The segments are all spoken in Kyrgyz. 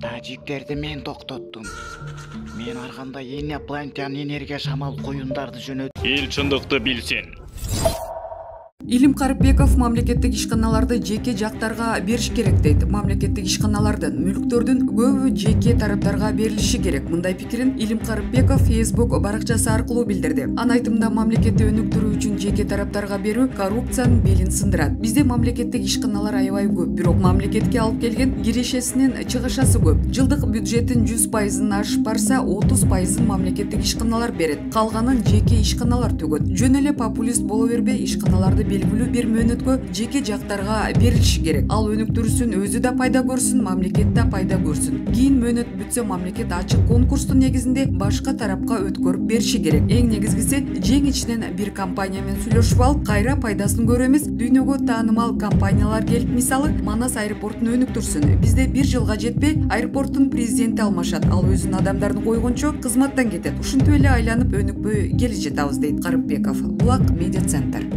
Тажиктерди мен токтоттум. Мен арганда инопланетян энергия шамал коюндарды жөнөттүм. Эл чындыкты билсин. Илим Карыпбеков мамлекеттик ишканаларды жеке жактарга бериш керек дейт. Мамлекеттик ишканалардын, мүлктөрдүн көбү жеке тараптарга берилиши керек. Мындай пикирин Илим Карыпбеков Facebook баракчасы аркылуу билдирди. Анын айтымында мамлекетти өнүктүрүү үчүн жеке тараптарга берүү коррупциянын белин сындырат. Бизде мамлекеттик ишканалар аябай көп, бирок мамлекетке алып келген кирешесинин чыгышасы көп. Жылдык бюджеттин 100%-ын ашып барса, 30%-ын мамлекеттик ишканалар берет. Калганын жеке ишканалар төгөт. Жөн эле популист боло бербей, ишканаларды белгилүү бир мөөнөткө жеке жактарга берилиши керек. Ал өнүктүрүсүн, өзү да пайда көрсүн, мамлекет да пайда көрсүн. Кийин мөөнөт бүтсө, мамлекет ачык конкурстун негизинде башка тарапка өткөрүп бериши керек. Эң негизгиси, жең ичинен бир компания менен сүйлөшүп алып, кайра пайдасын көрөбүз. Дүйнөгө таанымал компаниялар келип, мисалы, Манас аэропортун өнүктүрсүн. Бизде бир жылга жетпей, аэропорттун президенти алмашат. Ал өзүнүн адамдарын койгончо кызматтан кетет. Ушинтип эле айланып өнүкпөй келе жатабыз, дейт Карыпбеков. Булак медиа центр.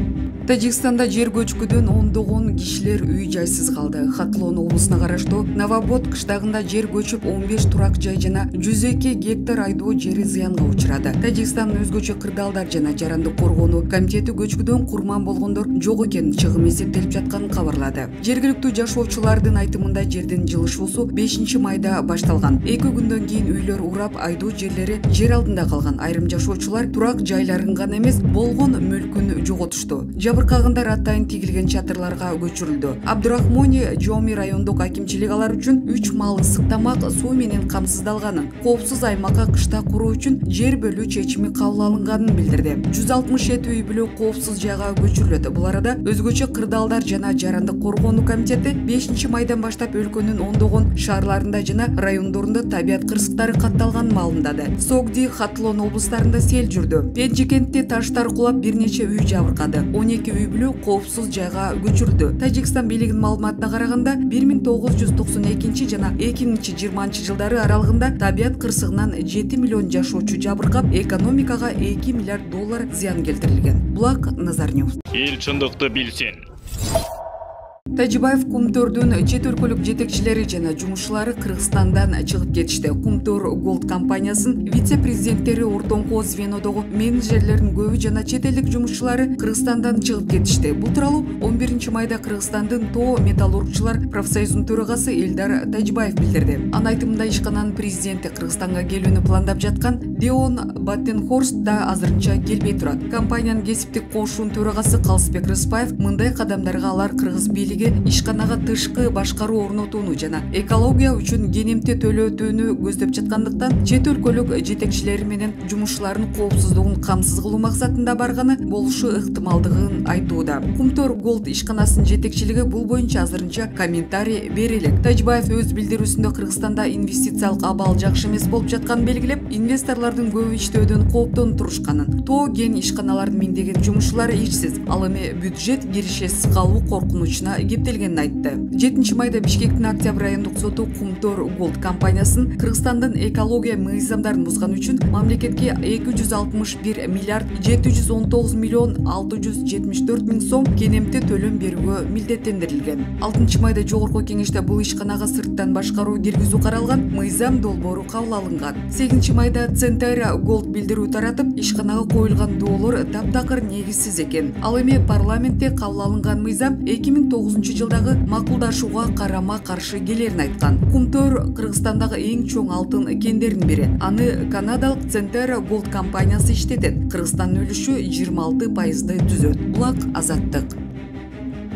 Тажикстанда жер көчкүдөн ондогон кишилер үй жайсыз калды. Хатлон облусуна караштуу Новобод кыштагында жер көчүп 15 турак жай жана 102 гектар айдоо жери зыянга учурады. Тажикстандын өзгөчө кырдаалдар жана жарандык коргонуу комитети көчкүдөн курман болгондор жок экенин чыгым эсептелип жатканын кабарлады. Жергиликтүү жашоочулардын айтымында жердин жылышуусу 5-майда башталган. 2 күндөн кийин үйлөр урап, айдоо жерлери жер алдында калган. Айрым жашоочулар турак жайларын гана эмес, болгон мүлкүн жоготушту. Жабыркагындар атайын тигилген чатырларга көчүрүлдү. Абдурахмони Жоми райондук акимчилик алар үчүн 3 мал ысык тамак, суу менен камсыздалганын, коопсуз аймакка кышта куруу үчүн жер бөлүү чечими кабыл алынганын билдирди. 167 үй бүлө коопсуз жайга көчүрүлөт. Бул арада өзгөчө кырдаалдар жана жарандык коргонуу комитети 5-майдан баштап өлкөнүн ондогон шаарларында жана райондорунда табият кырсыктары катталганын маалымдады. Согди, Хатлон облустарында сел жүрдү. Пенжи кентте таштар кулап, бир нече үй жабыркады. 12 үй бүлө коопсуз жайга көчүрүлдү. Тажикстан бийлигинин маалыматына караганда 1992 жана 2020 жылдары аралыгында табият кырсыгынан 7 миллион жашоочу жабыркап, экономикага 2 миллиард доллар зыян келтирилген. Булак Назар Ньюс. Эл чындыкты билсин. Тажибаев Кумтордун чет өлкөлүк жетекчилери жана жумушчулары Кыргызстандан чыгып кетишти. Кумтор Голд компаниясынын вице-президенттери ортоңко звенодогу менеджерлердин көбү жана чет элдик жумушчулары Кыргызстандан чыгып кетишти. Бул тууралуу 11-майда Кыргызстандын ТОО металлургчулар профсоюзунун төрагасы Элдар Тажибаев билдирди. Анын айтымында ишкананын президенти Кыргызстанга келүүнү пландап жаткан Деон Баттенхорст да азырынча келбей турат. Компаниянын кесиптик кошуунун төрагасы Калысбек Рыспаев мындай кадамдарга алар кыргыз бийлиги ишканага тышкы башкаруу орнотууну жана экология үчүн кенемти төлөтүүнү көздөп жаткандыктан чет өлкөлүк жетекчилери менен жумушчулардын коопсуздугун камсыз кылуу максатында барганы болушу ыктымалдыгын айтууда. Кумтор Голд ишканасынын жетекчилиги бул боюнча азырынча комментарий бере элек. Тажибаев өз билдирүүсүндө Кыргызстанда инвестициялык абал жакшы эмес болуп жатканын белгилеп, инвесторлордун көбү иштөөдөн кооптонуп турушканын, ТОО кен ишканалардын миңдеген жумушчулары ишсиз, ал эми бюджет кирешесиз калуу коркунучуна кептелгенин айтты. 7-майда Бишкектин Октябрь райондук соту Кумтор Голд компаниясын Кыргызстандын экология мыйзамдарын бузган үчүн мамлекетке 261 миллиард 719 миллион 674 миң сом кенемти төлөм берүүгө милдеттендирилген. 6-майда Жогорку кеңеште бул ишканага сырттан башкаруу киргизүү каралган мыйзам долбоору кабыл алынган. 8-майда Центер Голд билдирүү таратып, ишканага коюлган доолор таптакыр негизсиз экен. Ал эми парламентте кабыл алынган мыйзам 2009 жылдагы макулдашууга карама каршы келерин айткан. Кумтор Кыргызстандагы эң чоң алтын кендердин бири. Аны канадалык Центер Голд компаниясы иштетет. Кыргызстандын үлүшү 26%-ды түзөт. Булак Азаттык.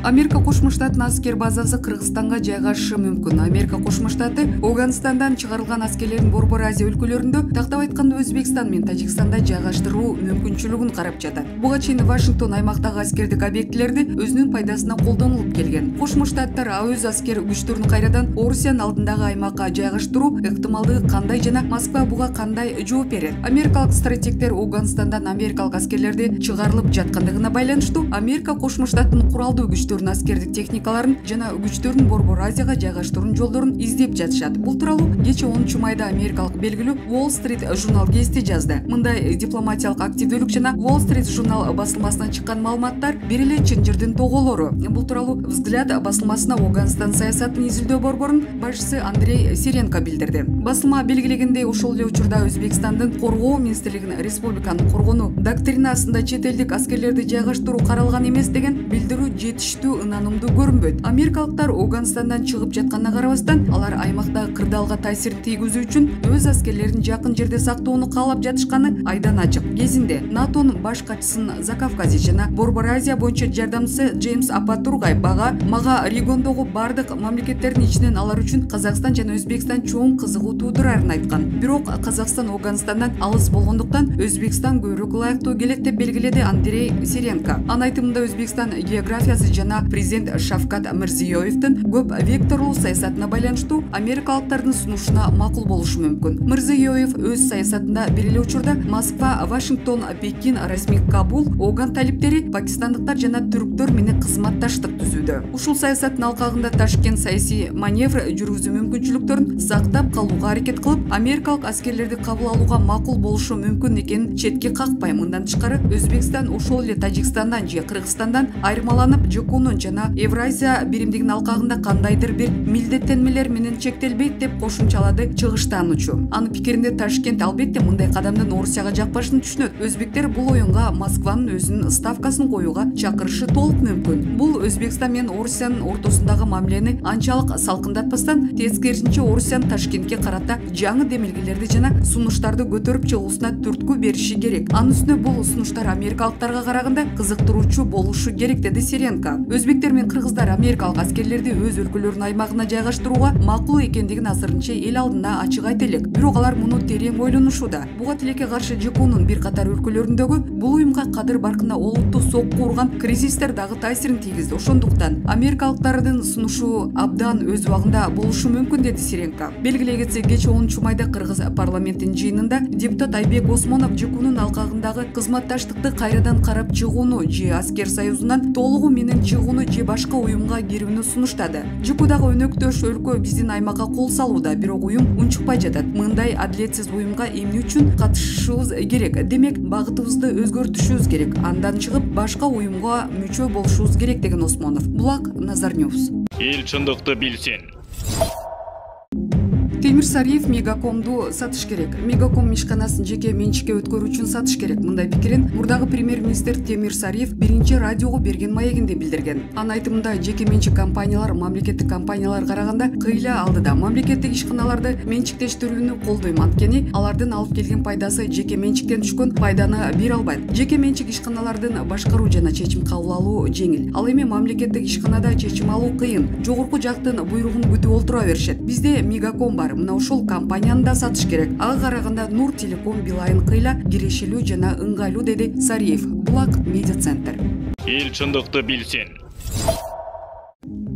Америка Кошмо Штатынын аскер базасы Кыргызстанга жайгашышы мүмкүн. Америка Кошмо Штаты Афганистандан чыгарылган аскерлерин Борбор Азия өлкөлөрүндө, тактап айтканда Өзбекстан менен Тажикстанда жайгаштыруу мүмкүнчүлүгүн карап жатат. Буга чейин Вашингтон аймактагы аскердик объектилерди өзүнүн пайдасына колдонулуп келген. Кошмо Штаттар өз аскер күчтөрүн кайрадан Орусиянын алдындагы аймакка жайгаштыруу ыктымалдыгы кандай жана Москва буга кандай жооп берет? Америкалык стратегдер Афганистандан америкалык аскерлерди чыгарылып жаткандыгына байланыштуу Америка Кошмо Штаттын куралдуу күчтөрү күчтөрдүн аскердик техникаларын жана күчтөрдүн Борбор Азияга жайгаштыруу жолдорун издеп жатышат. Бул тууралуу кечээ 10 майда америкалык белгилүү Wall Street журнал гезити жазды. Мындай дипломатиялык активдүүлүк жана Wall Street журнал басылмасынан чыккан маалыматтар бир эле чын жырдын тоголору. Бул тууралуу Взгляд басылмасына Афганистан саясатын изилдөө борборунун башчысы Андрей Сиренко билдирди. Басылма белгилегендей, ошол эле учурда Өзбекстандын коргоо министрлигинин республиканын коргонуу доктринасында чет элдик аскерлерди жайгаштыруу каралган эмес деген билдирүү жетиштүү ынанымдуу көрүнбөйт. Америкалыктар Афганистандан чыгып жатканына карабастан, алар аймактагы кырдаалга таасирин тийгизүү үчүн өз аскерлерин жакын жерде сактоону каалап жатышканы айдан ачык. Кезинде НАТОнун баш катчысынын Закавказье жана Борбор Азия боюнча жардамчысы Джеймс Апатургай мага региондогу бардык мамлекеттердин ичинен алар үчүн Казакстан жана Өзбекстан чоң кызыгуу туудурарын айткан. Бирок Казакстан Афганистандан алыс болгондуктан Өзбекстан көбүрөөк ылайыктуу келет деп белгиледи Андрей Сиренко. Анын айтымында Өзбекстан географиясы жана президент Шавкат Мирзиёевдин көп векторлуу саясатына байланыштуу америкалыктардын сунушуна макул болушу мүмкүн. Мирзиёев өз саясатында бир эле учурда Москва, Вашингтон, Пекин, Расмий Кабул, Афган талиптери пакистандыктар жана түрктөр менен кызматташтык түзүүдө. Ушул саясаттын алкагында Ташкент саясий маневр жүргүзүү мүмкүнчүлүктөрүн сактап калууга аракет кылып, америкалык аскерлерди кабыл алууга макул болушу мүмкүн экенин четке какпай. Мындан тышкары Өзбекстан ошол эле Тажикстандан же Кыргызстандан айырмаланып, ЖКУнун жана Евразия биримдигинин алкагында кандайдыр бир милдеттенмелер менен чектелбейт деп кошумчалады чыгыштануучу. Анын пикиринде Ташкент албетте мындай кадамдын Орусияга жакпашын түшүнөт. Өзбектер бул оюнга Москванын өзүнүн ставкасын коюуга чакырышы толук мүмкүн. Бул Өзбекстан менен Орусиянын ортосундагы мамилени анчалык салкындатпастан, тескерисинче Орусиянын Ташкентке карата жаңы демилгелерди жана сунуштарды көтөрүп чыгуусуна түрткү бериши керек. Анын үстүнө бул сунуштар америкалыктарга караганда кызыктыруучу болушу керек, деди Сиренко. Өзбектер менен кыргыздар америкалык аскерлерди өз өлкөлөрүнүн аймагына жайгаштырууга макул экендигин азырынча эл алдында ачык айта элек. Бирок алар муну терең ойлонушууда. Буга тилекке каршы ЖКУнун бир катар өлкөлөрүндөгү бул уюмга кадыр баркына олуттуу сокку урган кризистер дагы таасирин тийгизди. Ошондуктан америкалыктардын сунушу абдан өз убагында болушу мүмкүн, деди Сиренко. Белгилей кетсек, кечээ 10 майда Кыргыз парламентинин жыйынында депутат Айбек Осмонов ЖКУнун алкагындагы кызматташтыкты кайрадан карап чыгууну же аскер союзунан толугу менен чыгууну же башка уюмга кирүүнү сунуштады. ЖКУдагы өнөктөш өлкө биздин аймакка кол салууда, бирок уюм унчукпай жатат. Мындай адилетсиз уюмга эмне үчүн катышышыбыз керек? Демек, багытыбызды өзгөртүшүбүз керек. Андан чыгып башка уюмга мүчө болушубуз керек, деген Осмонов. Булак Назар Ньюс. Эл чындыкты билсин. Темир Сариев Мегакомду сатыш керек. Мегаком ишканасын жеке менчикке өткөрүү үчүн сатыш керек. Мындай пикирин мурдагы премьер-министр Темир Сариев биринчи радиого берген маегинде билдирген. Анын айтымында, жеке менчик компаниялар мамлекеттик компанияларга караганда кыйла алдыда. Мамлекеттик ишканаларды менчиктештирүүнү колдойм, анткени алардын алып келген пайдасы жеке менчиктен түшкөн пайданы бере албайт. Жеке менчик ишканалардын башкаруу жана чечим кабыл алуу жеңил. Ал эми мамлекеттик ишканада чечим алуу кыйын. Жогорку жактын буйругун күтүп олтура беришет. Бизде Мегаком бар. Мына ошол компанияны да сатыш керек. Ага караганда Нур Телеком Билайн кыйла кирешилүү жана ыңгайлуу, деди Сариев. Булак медиа центр. Эл чындыкты билсин.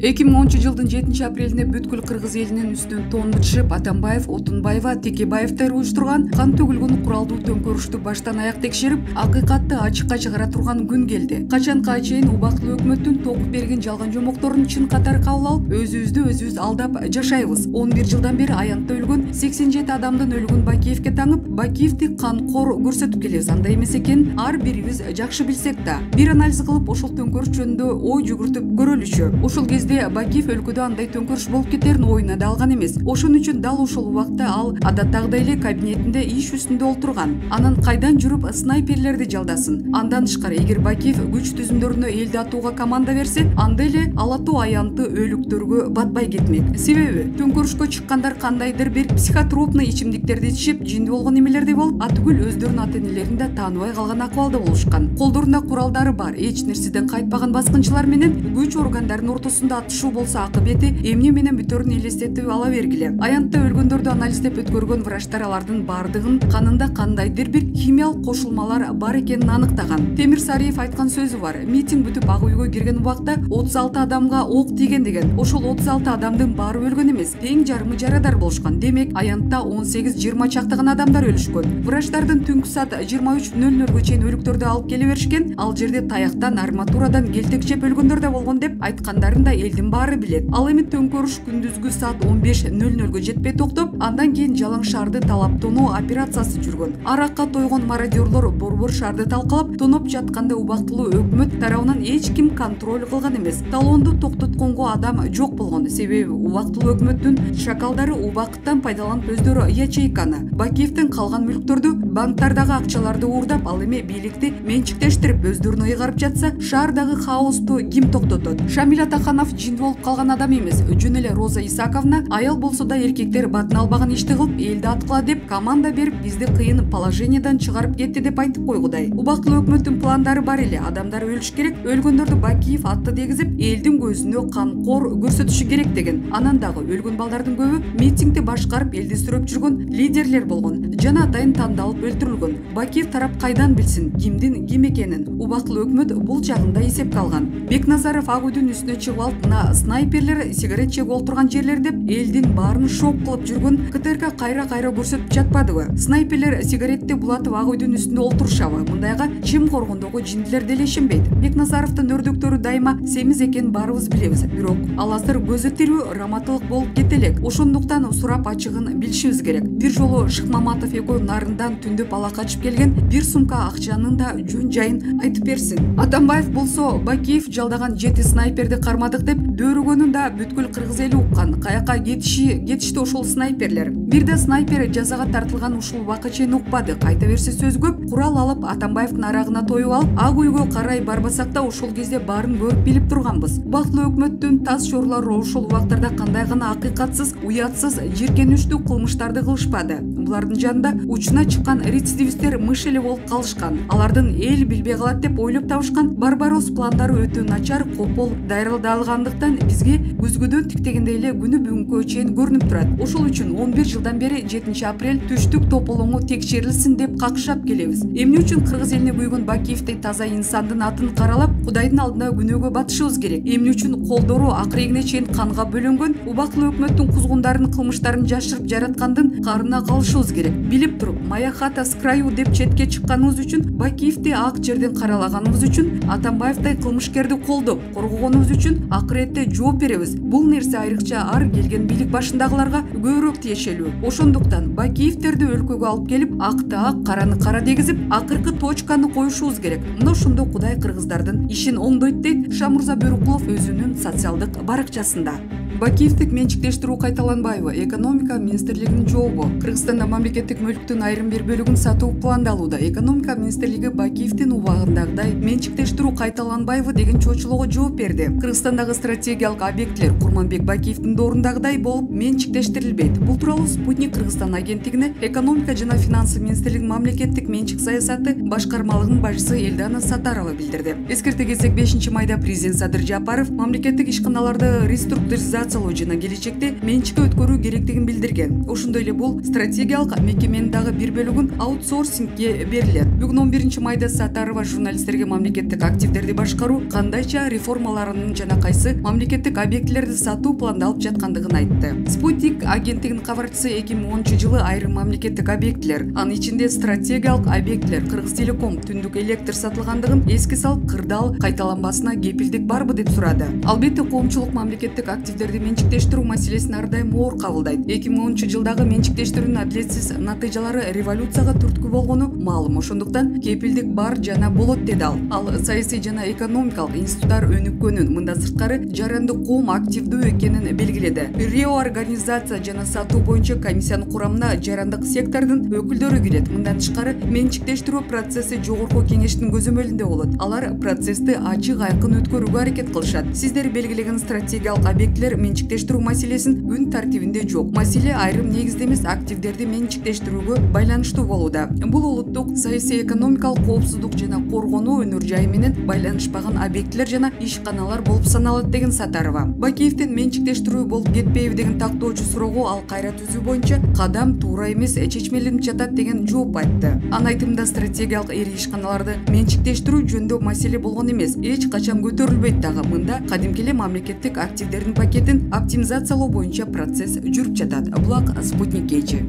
2010-жылдын 7 апрелинде бүткүл кыргыз элинин үстүн тоңдурушуп, Атамбаев, Отунбаева, Текебаевдер уюштурган кан төгүлгөн куралдуу төңкөрүштү баштан аяк текшерип, акыйкатты ачыкка чыгара турган күн келди. Качанка чейин убактылуу өкмөттүн тогуп берген жалган жомокторун чын катары кабыл алып, өзүбүздү өзүбүз алдап жашайбыз. 11 жылдан бери аянтта өлгөн 87 адамдын өлүгүн Бакиевке таңып, Бакиевди канкор көрсөтүп келебиз. Андай эмес экенин ар бирибиз жакшы билсек да, бир анализ кылып ошол төңкөрүш жөнүндө ой жүгүртүп көрөлүчү. Ошол кезде Бакиев өлкөдө андай төңкөрүш болуп кетерин оюна да алган эмес. Ошон үчүн дал ошол убакта ал адаттагыдай эле кабинетинде иш үстүндө олтурган. Анан кайдан жүрүп снайперлерди жалдасын. Андан тышкары, эгер Бакиев күч түзүмдөрүнө элди атууга команда берсе, анда эле ал атуу аянты өлүктөргө батпай кетмек. Себеби төңкөрүшкө чыккандар кандайдыр бир психотропный ичимдиктерди ичип, жинди болгон эмелердей болуп, атүгүл өздөрүнүн ата-энелерин да тааныбай калган акыбалда болушкан. Колдорунда куралдары бар, эч нерседен кайтпаган баскынчылар менен күч органдарынын ортосунда сатышуу болсо акыбети эмне менен бүтөрүн элестетип ала бергиле. Аянтта өлгөндөрдү анализдеп өткөргөн врачтар алардын бардыгын канында кандайдыр бир химиялык кошулмалар бар экенин аныктаган. Темир Сариев айткан сөзү бар. Митинг бүтүп ак үйгө кирген убакта 36 адамга ок тийген деген. Ошол 36 адамдын баары өлгөн эмес, тең жарымы жарадар болушкан. Демек, аянтта 18-20 чактаган адамдар өлүшкөн. Врачтардын түнкү саат 23:00 чейин өлүктөрдү алып келе беришкен. Ал жерде таяктан, арматурадан келтек жеп өлгөндөр да болгон деп айткандарын да элдин баары билет. Ал эми төңкөрүш күндүзгү саат 15:00 жетпей токтоп, андан кийин жалаң шаарды талап тоноо операциясы жүргөн. Аракка тойгон мародёрлор борбор шаарды талкалап, тоноп жатканда убактылуу өкмөт тарабынан эч ким контроль кылган эмес. Талоонду токтотконго адам жок болгон. Себеби убактылуу өкмөттүн шакалдары убакыттан пайдаланып өздөрү ячейканы, Бакиевдин калган мүлктөрдү, банктардагы акчаларды уурдап, ал эми бийликти менчиктештирип өздөрүнө ыйгарып жатса, шаардагы хаосту ким токтотот? Шамил Атаханов жин болуп калган адам эмес. Жөн эле Роза Исаковна аял болсо да эркектер батын албаган ишти кылып, элди аткыла деп команда берип, бизди кыйын положениеден чыгарып кетти деп айтып койгудай. Убактылуу өкмөттүн пландары бар эле. Адамдар өлүш керек, өлгөндөрдү Бакиев атты дегизип, элдин көзүнө канкор көрсөтүшү керек деген. Анан дагы өлгөн балдардын көбү митингди башкарып, элди сүрөп жүргөн лидерлер болгон. Жана атайын тандалып өлтүрүлгөн. Бакиев тарап кайдан билсин кимдин ким экенин? Убактылуу өкмөт бул жагында эсепке алган. Бекназаров ак үйдүн үстүнө чыгып алып, мына снайперлер сигарет чегип отурган жерлер деп элдин баарын шок кылып жүргөн КТРК кайра көрсөтүп жатпадыбы? Снайперлер сигаретти булатып ак үйдүн үстүндө олтурушабы? Мындайга чим коргондогу жиндилер деле ишенбейт. Бекназаровдун өрдөктөрү дайыма семиз экенин баарыбыз билебиз. Бирок ал азыр көзү тирүү раматылык болуп кете элек. Ошондуктан сурап ачыгын билишибиз керек. Бир жолу Шыкмаматов экөө нарындан түндөп ала качып келген, бир сумка акчанын да жөн жайын айтып берсин. Атамбаев болсо Бакиев жалдаган 7 снайперди кармадык деп дөөрөгөнүн да бүткүл кыргыз эли уккан. Каяка кетишти ошол снайперлер. Бир да снайпер жазага тартылган ушул убакка чейин укпады. Кайта берсе сөз көп. Курал алып Атамбаевдин арагына тоюп алып, ак үйгө карай барбасак да ошол кезде баарын көрүп билип турганбыз. Убактылуу өкмөттүн тас чорлору ошол убактарда кандай гана акыйкатсыз, уятсыз, жиркенүчтүү кылмыштарды кылышпады. Булардын жанында учуна чыккан рецидивисттер мыш эле болуп калышкан. Алардын эл билбей калат деп ойлоп табышкан Барбарос пландары өтө начар, копол даярдалгандыктан бизге күзгүдөн тиктегендей эле күнү бүгүнкү чейин көрүнүп турат. Ошол үчүн 11 жылдан бери 7 апрель түштүк тополоңу текшерилсин деп какшап келебиз. Эмне үчүн кыргыз элине күйгөн Бакиевдей таза инсандын атын каралап, Кудайдын алдында күнөөгө батышыбыз керек? Эмне үчүн колдору акырегине чейин канга бөлөнгөн убактылуу өкмөттүн кузгундарын кылмыштарын жашырып жараткандын карына калышыбыз керек? Билип туруп, моя хата с краю деп четке чыкканыбыз үчүн, Бакиевди ак жерден каралаганыбыз үчүн, Атамбаевдей кылмышкерди колдоп, коргогонубуз үчүн акыретте жооп беребиз. Бул нерсе айрыкча ар келген бийлик башындагыларга көбүрөөк тиешелүү. Ошондуктан Бакиевдерди өлкөгө алып келип, акты ак, караны кара дегизип, акыркы точканы коюшубуз керек. Мына ошондо Кудай кыргыздардын ишин оңдойт дейт Шамурза Бөрүкулов өзүнүн социалдык баракчасында. Бакиевдик менчиктештирүү кайталанбайбы? Экономика министрлигинин жообу. Кыргызстанда мамлекеттик мүлктүн айрым бир бөлүгүн сатуу пландалууда. Экономика министрлиги Бакиевдин убагындагыдай менчиктештирүү кайталанбайбы деген чочулоого жооп берди. Кыргызстандагы стратегиялык объектилер Курманбек Бакиевдин доорындагыдай болуп менчиктештирилбейт. Бул тууралуу Спутник Кыргызстан агенттигине экономика жана финансы министрлигинин мамлекеттик менчик саясаты башкармалыгынын башчысы Элдана Сатарова билдирди. Эскерте кетсек, 5-майда президент Садыр Жапаров мамлекеттик ишканаларды реструктуризация жана келечекте менчикке өткөрүү керектигин билдирген. Ошондой эле бул стратегиялык мекеменин дагы бир бөлүгүн аутсорсингге берилет. Бүгүн 11-майда Сатарова журналисттерге мамлекеттик активдерди башкаруу кандайча реформаларынын жана кайсы мамлекеттик объектилерди сатуу пландалып жаткандыгын айтты. Спутник агенттигинин кабарчысы 2010-жылы айрым мамлекеттик объектилер, анын ичинде стратегиялык объектилер Кыргызтелеком түндүк электр сатылгандыгын эске салып, кырдаал кайталанбасына кепилдик барбы деп сурады. Албетте коомчулук мамлекеттик активдерди менчиктештирүү маселесин ар дайым оор кабылдайт. 2010-жылдагы менчиктештирүүнүн адилетсиз натыйжалары революцияга түрткү болгону маалым. Ошондуктан кепилдик бар жана болот деди ал. Ал саясий жана экономикалык институттар өнүккөнүн, мындан сырткары жаранды коом активдүү экенин белгиледи. Реорганизация жана сатуу боюнча комиссиянын курамына жарандык сектордун өкүлдөрү кирет. Мындан тышкары менчиктештирүү процесси жогорку кеңештин көзөмөлүндө болот. Алар процессти ачык айкын өткөрүүгө аракет кылышат. Сиздер белгилеген стратегиялык объектилер менчиктештирүү маселесин күн тартибинде жок. Маселе айрым негизде эмес активдерди менчиктештирүүгө байланыштуу болууда. Бул улуттук саясий экономикалык коопсуздук жана коргонуу өнөр жайы менен байланышпаган объектилер жана ишканалар болуп саналат деген Сатарова. Бакиевдин менчиктештирүү болуп кетпейби деген тактоочу суроого ал кайра түзүү боюнча кадам туура эмес, чечмеленип жатат деген жооп айтты. Анын айтымында стратегиялык ири ишканаларды менчиктештирүү жөнүндө маселе болгон эмес, эч качан көтөрүлбөйт дагы. Мында кадимки эле мамлекеттик активдердин пакетин оптимизациялоо боюнча процесс жүрүп жатат. Булак Спутник Кечи.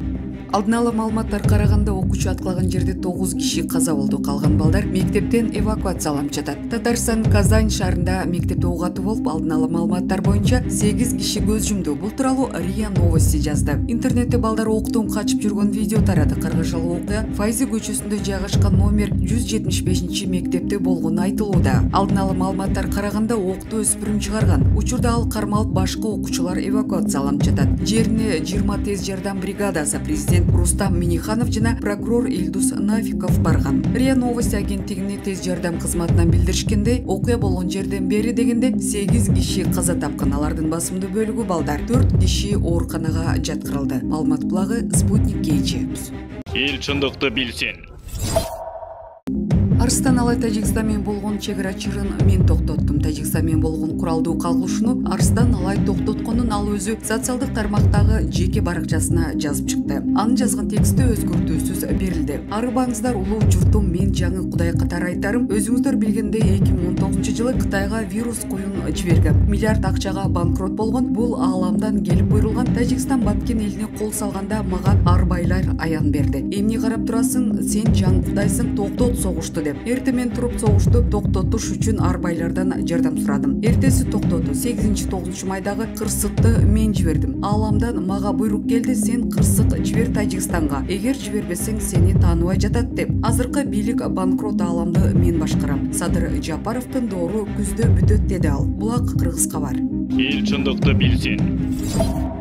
Алдын ала маалыматтар караганда окуучу аткалаган жерде 9 киши каза болду. Калган балдар мектептен эвакуацияланып жатат. Татарстан Казань шаарында мектепте ок атуу болуп, алдын ала маалыматтар боюнча 8 киши көз жумду. Бул тууралуу РИА Новости жазды. Интернетте балдар октон качып жүргөн видео тарады. Кыргызчалуу окуя Файзи көчөсүндө жайгашкан номер 175 мектепте болгону айтылууда. Алдын ала маалыматтар караганда окту өспүрүм чыгарган. Учурда ал кармалып, башка окуучулар эвакуацияланып жатат. Жерине 20 тез жардам бригадасы, президент Рустам Миниханов жана прокурор Илдус Нафиков барган. РИА Новости агенттигине тез жардам кызматынан билдиришкендей, окуя болгон жерден бери дегенде 8 киши каза тапкан. Алардын басымдуу бөлүгү балдар. 4 киши ооруканага жаткырылды. Маалымат булагы Спутник Кечи. Эл чындыкты билсин. Арыстан Алай Тажикстан менен болгон чегара чырын мен токтоттум. Тажикстан менен болгон куралдуу кагылышууну Арыстан Алай токтотконун ал өзү социалдык тармактагы жеке баракчасына жазып чыкты. Анын жазган тексти өзгөртүүсүз берилди. Арыбаңыздар, улуу журтум, мен жаңы Кудай катары айтарым. Өзүңүздөр билгендей 2019-жылы Кытайга вирус куюн жиберген. Миллиард акчага банкрот болгон. Бул ааламдан келип буйрулган. Тажикстан баткен элине кол салганда мага арбайлар аян берди. Эмне карап турасың, сен жаңы Кудайсың, токтот согушту деп. Эрте мен туруп согушту токтотуш үчүн арбайлардан жардам сурадым. Эртеси токтоду. 8-9 майдагы кырсыкты мен жибердим. Ааламдан мага буйрук келди, сен кырсык жибер Тажикстанга. Эгер жибербесең сени тааныбай жатат деп. Азыркы бийлик банкрот ааламды мен башкарам. Садыр Жапаровдун доору күздө бүтөт деди ал. Булак Кыргыз кабар. Эл чындыкты билсин.